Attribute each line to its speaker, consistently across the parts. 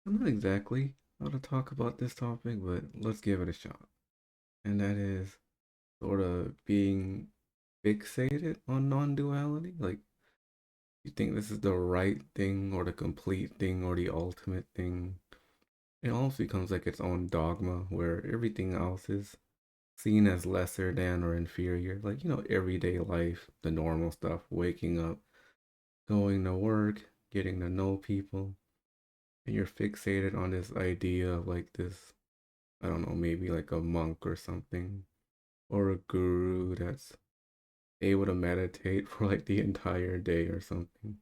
Speaker 1: I'm not exactly how to talk about this topic, but let's give it a shot. And that is sort of being fixated on non-duality. Like, you think this is the right thing or the complete thing or the ultimate thing. It almost becomes like its own dogma where everything else is seen as lesser than or inferior. Like, everyday life, the normal stuff, waking up, going to work, getting to know people. And you're fixated on this idea of like this, I don't know, maybe like a monk or something, or a guru that's able to meditate for like the entire day or something.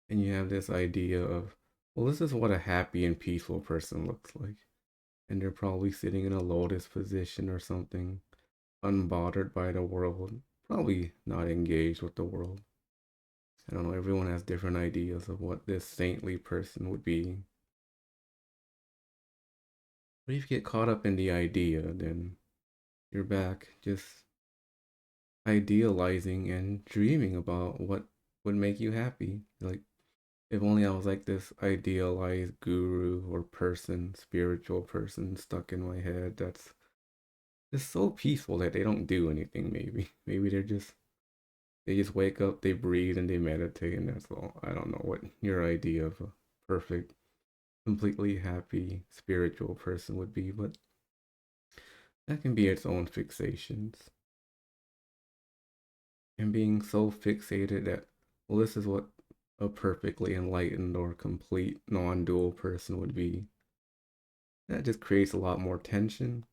Speaker 1: And you have this idea of, well, this is what a happy and peaceful person looks like. And they're probably sitting in a lotus position or something, unbothered by the world, probably not engaged with the world. I don't know, everyone has different ideas of what this saintly person would be. But if you get caught up in the idea, then you're back just idealizing and dreaming about what would make you happy. Like, if only I was like this idealized guru or person, spiritual person stuck in my head that's just so peaceful that they don't do anything, maybe. Maybe they just wake up, they breathe, and they meditate, and that's all. I don't know what your idea of a perfect, completely happy spiritual person would be, but that can be its own fixations. And being so fixated that, well, this is what a perfectly enlightened or complete non-dual person would be. That just creates a lot more tension.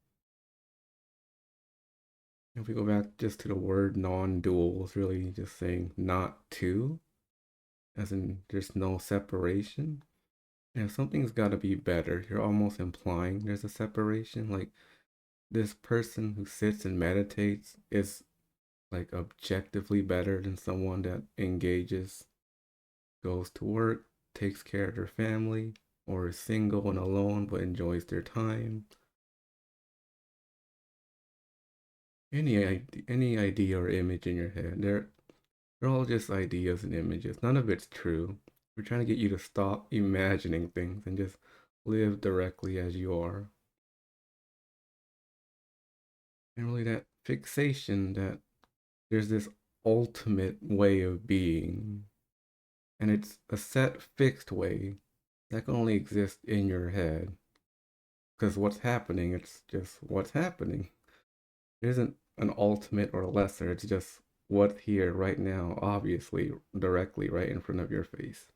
Speaker 1: If we go back just to the word non-dual, it's really just saying not two, as in there's no separation. And if something's got to be better, you're almost implying there's a separation. Like, this person who sits and meditates is like objectively better than someone that engages, goes to work, takes care of their family, or is single and alone but enjoys their time. Any idea or image in your head, they're all just ideas and images. None of it's true. We're trying to get you to stop imagining things and just live directly as you are. And really, that fixation that there's this ultimate way of being, and it's a set, fixed way that can only exist in your head. Because what's happening, it's just what's happening. There isn't an ultimate or lesser, it's just what's here right now, obviously, directly right in front of your face.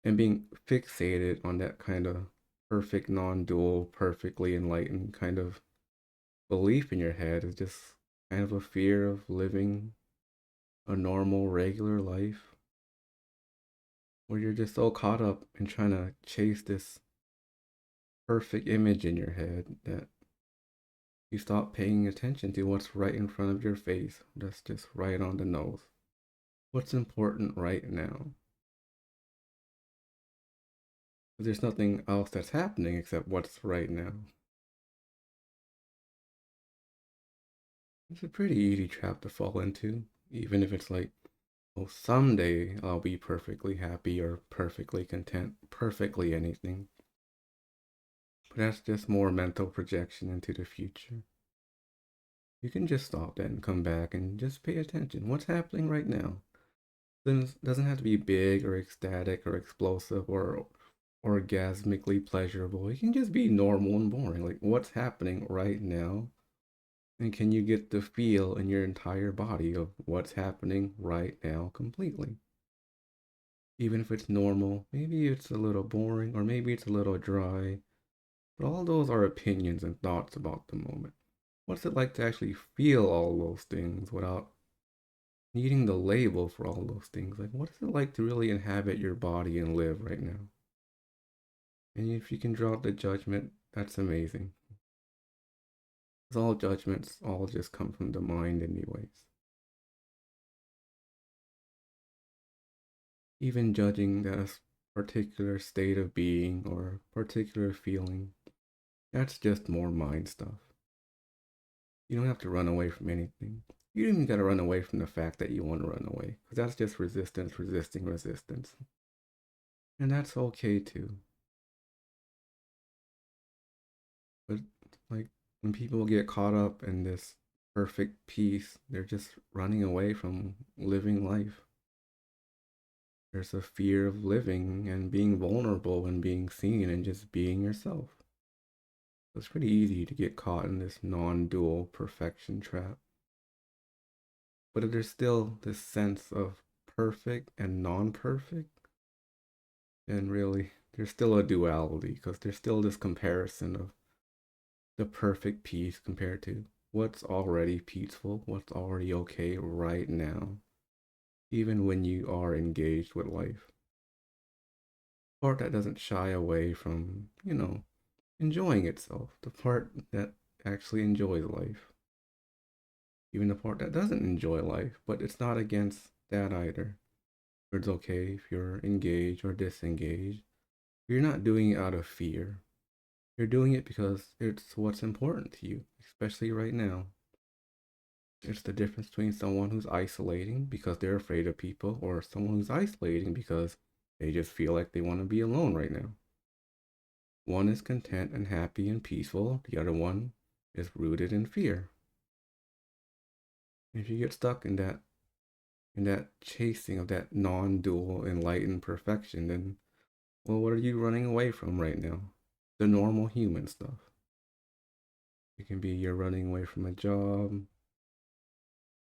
Speaker 1: And being fixated on that kind of perfect, non dual, perfectly enlightened kind of belief in your head is just kind of a fear of living a normal, regular life where you're just so caught up in trying to chase this perfect image in your head that you stop paying attention to what's right in front of your face. That's just right on the nose. What's important right now? There's nothing else that's happening except what's right now. It's a pretty easy trap to fall into, even if it's like, oh, someday I'll be perfectly happy or perfectly content, perfectly anything. But that's just more mental projection into the future. You can just stop that and come back and just pay attention. What's happening right now? Then doesn't have to be big or ecstatic or explosive or orgasmically pleasurable. It can just be normal and boring. Like, what's happening right now? And can you get the feel in your entire body of what's happening right now completely? Even if it's normal, maybe it's a little boring or maybe it's a little dry, but all those are opinions and thoughts about the moment. What's it like to actually feel all those things without needing the label for all those things? Like, what is it like to really inhabit your body and live right now? And if you can drop the judgment, that's amazing. Because all judgments all just come from the mind, anyways. Even judging that a particular state of being or particular feeling, that's just more mind stuff. You don't have to run away from anything. You don't even got to run away from the fact that you want to run away, because that's just resistance resisting resistance. And that's okay too. But like when people get caught up in this perfect peace, they're just running away from living life. There's a fear of living and being vulnerable and being seen and just being yourself. So it's pretty easy to get caught in this non-dual perfection trap. But there's still this sense of perfect and non-perfect. And really, there's still a duality because there's still this comparison of the perfect peace compared to what's already peaceful, what's already okay right now, even when you are engaged with life. Part that doesn't shy away from, enjoying itself, the part that actually enjoys life, even the part that doesn't enjoy life, but it's not against that either. It's okay if you're engaged or disengaged. You're not doing it out of fear. You're doing it because it's what's important to you, especially right now. It's the difference between someone who's isolating because they're afraid of people or someone who's isolating because they just feel like they want to be alone right now. One is content and happy and peaceful, the other one is rooted in fear. If you get stuck in that chasing of that non-dual enlightened perfection, then well, what are you running away from right now? The normal human stuff. It can be you're running away from a job.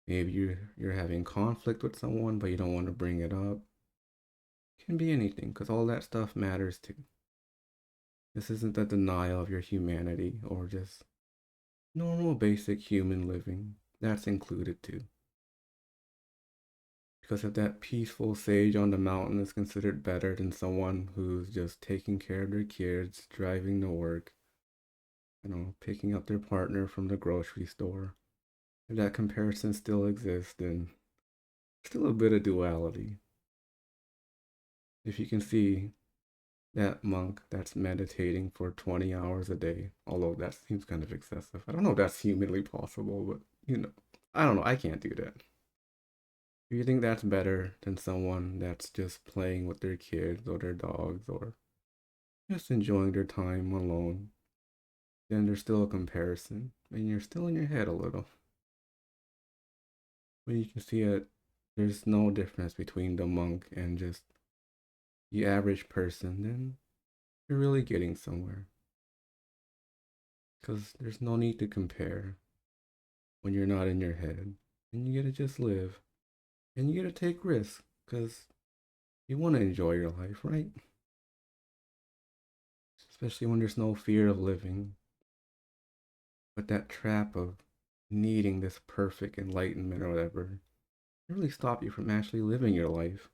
Speaker 1: Maybe you're having conflict with someone, but you don't want to bring it up. It can be anything, because all that stuff matters too. This isn't a denial of your humanity or just normal basic human living. That's included too. Because if that peaceful sage on the mountain is considered better than someone who's just taking care of their kids, driving to work, picking up their partner from the grocery store, if that comparison still exists, then still a bit of duality. If you can see that monk that's meditating for 20 hours a day, although that seems kind of excessive. I don't know if that's humanly possible, but I don't know. I can't do that. If you think that's better than someone that's just playing with their kids or their dogs or just enjoying their time alone, then there's still a comparison and you're still in your head a little. But you can see it, there's no difference between the monk and just the average person, then you're really getting somewhere. Because there's no need to compare when you're not in your head. And you gotta just live. And you gotta take risks. Because you want to enjoy your life, right? Especially when there's no fear of living. But that trap of needing this perfect enlightenment or whatever, it really stop you from actually living your life.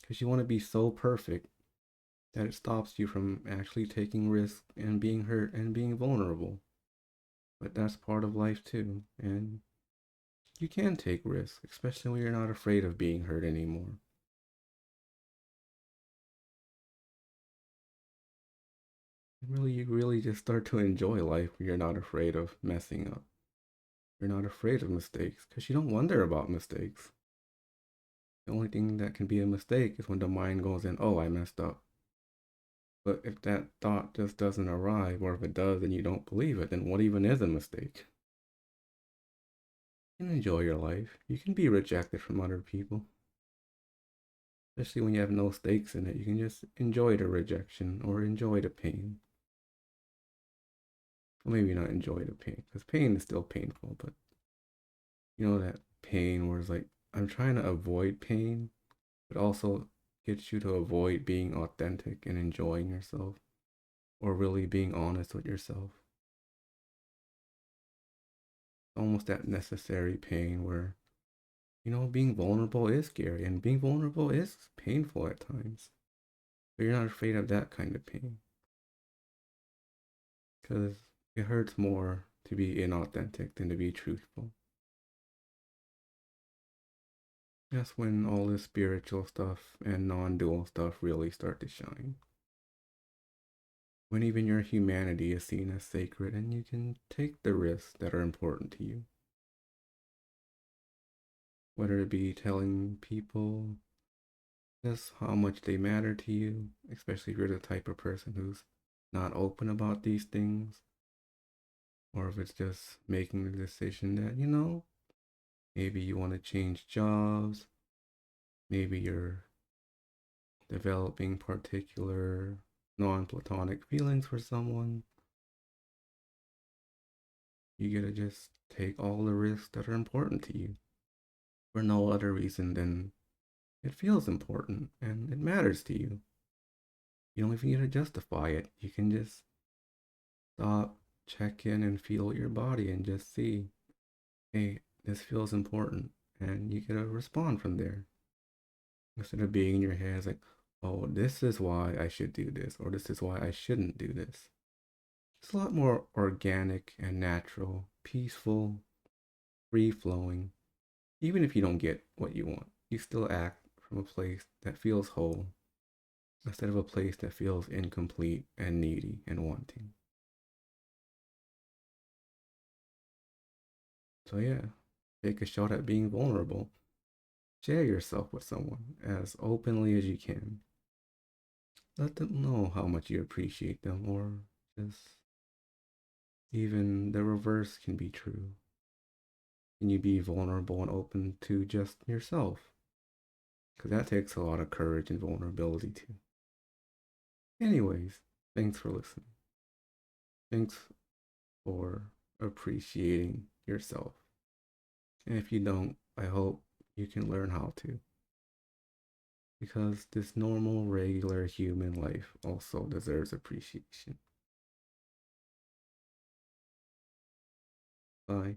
Speaker 1: Because you want to be so perfect that it stops you from actually taking risks and being hurt and being vulnerable. But that's part of life too. And you can take risks, especially when you're not afraid of being hurt anymore. And really, you really just start to enjoy life when you're not afraid of messing up. You're not afraid of mistakes because you don't wonder about mistakes. The only thing that can be a mistake is when the mind goes in, oh, I messed up. But if that thought just doesn't arrive, or if it does and you don't believe it, then what even is a mistake? You can enjoy your life. You can be rejected from other people. Especially when you have no stakes in it. You can just enjoy the rejection or enjoy the pain. Or maybe not enjoy the pain, because pain is still painful, but that pain where it's like, I'm trying to avoid pain, but also gets you to avoid being authentic and enjoying yourself or really being honest with yourself. Almost that necessary pain where, being vulnerable is scary and being vulnerable is painful at times. But you're not afraid of that kind of pain because it hurts more to be inauthentic than to be truthful. That's when all this spiritual stuff and non-dual stuff really start to shine. When even your humanity is seen as sacred and you can take the risks that are important to you. Whether it be telling people just how much they matter to you, especially if you're the type of person who's not open about these things, or if it's just making the decision that, maybe you want to change jobs, maybe you're developing particular non-platonic feelings for someone. You gotta just take all the risks that are important to you for no other reason than it feels important and it matters to you. You don't even need to justify it. You can just stop, check in, and feel your body and just see, hey, this feels important. And you gotta respond from there. Instead of being in your head, it's like, oh, this is why I should do this, or this is why I shouldn't do this. It's a lot more organic and natural, peaceful, free flowing. Even if you don't get what you want, you still act from a place that feels whole instead of a place that feels incomplete and needy and wanting. So, yeah, take a shot at being vulnerable. Share yourself with someone as openly as you can. Let them know how much you appreciate them, or just even the reverse can be true. Can you be vulnerable and open to just yourself? Because that takes a lot of courage and vulnerability too. Anyways, thanks for listening. Thanks for appreciating yourself. And if you don't, I hope you can learn how to. Because this normal, regular human life also deserves appreciation. Bye.